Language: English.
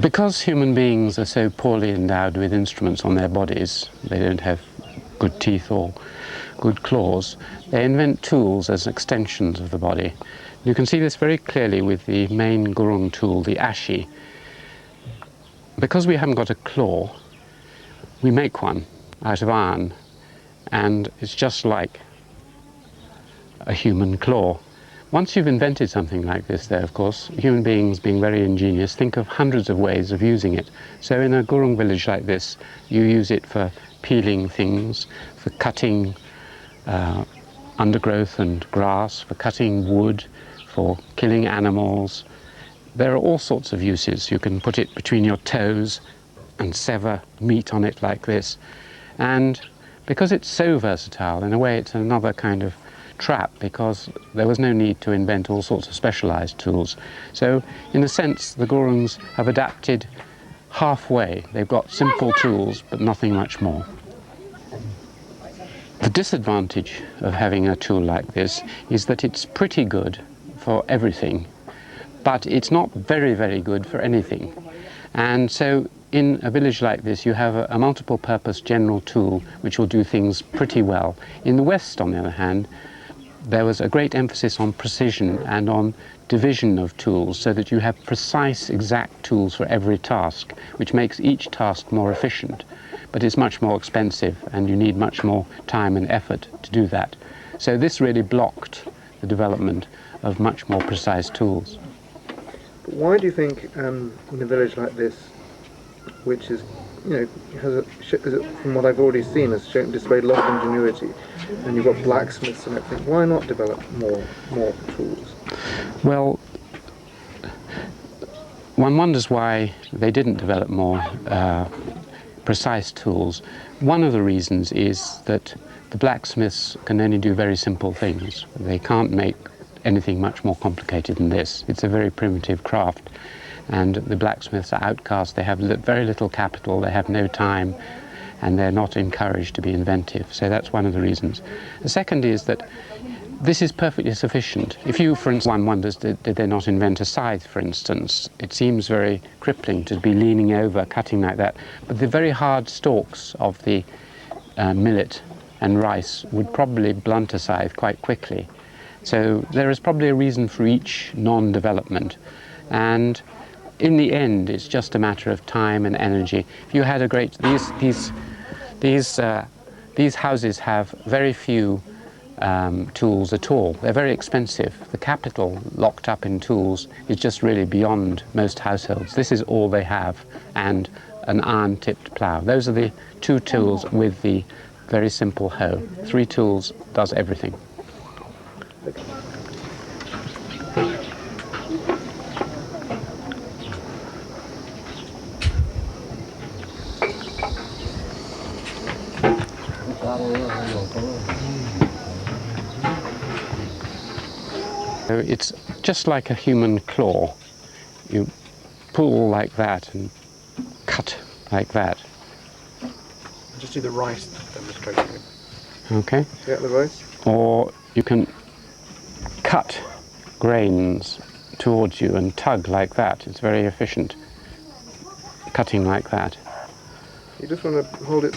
Because human beings are so poorly endowed with instruments on their bodies, they don't have good teeth or good claws, they invent tools as extensions of the body. You can see this very clearly with the main gurung tool, the ashi. Because we haven't got a claw, we make one out of iron, and it's just like a human claw. Once you've invented something like this, though, of course, human beings, being very ingenious, think of hundreds of ways of using it. So in a gurung village like this, you use it for peeling things, for cutting undergrowth and grass, for cutting wood, for killing animals. There are all sorts of uses. You can put it between your toes and sever meat on it like this. And because it's so versatile, in a way it's another kind of trap, because there was no need to invent all sorts of specialized tools. So in a sense, the gurungs have adapted halfway. They've got simple tools but nothing much more. The disadvantage of having a tool like this is that it's pretty good for everything, but it's not very, very good for anything. And so in a village like this, you have a multiple purpose general tool which will do things pretty well. In the West, on the other hand, there was a great emphasis on precision and on division of tools, so that you have precise, exact tools for every task, which makes each task more efficient. But it's much more expensive, and you need much more time and effort to do that. So this really blocked the development of much more precise tools. Why do you think in a village like this, which is, from what I've already seen, has displayed a lot of ingenuity, and you've got blacksmiths and everything, why not develop more tools? Well, one wonders why they didn't develop more precise tools. One of the reasons is that the blacksmiths can only do very simple things. They can't make anything much more complicated than this. It's a very primitive craft, and the blacksmiths are outcast. They have very little capital, they have no time, and they're not encouraged to be inventive. So that's one of the reasons. The second is that this is perfectly sufficient. If you, for instance, one wonders, did they not invent a scythe, for instance? It seems very crippling to be leaning over, cutting like that. But the very hard stalks of the millet and rice would probably blunt a scythe quite quickly. So there is probably a reason for each non-development. And in the end, it's just a matter of time and energy. If you had a great... These houses have very few tools at all. They're very expensive. The capital locked up in tools is just really beyond most households. This is all they have, and an iron-tipped plough. Those are the two tools with the very simple hoe. 3 tools does everything. So it's just like a human claw. You pull like that and cut like that. Just do the rice demonstration. Okay. Yeah, the rice. Or you can cut grains towards you and tug like that. It's very efficient. Cutting like that. You just want to hold it.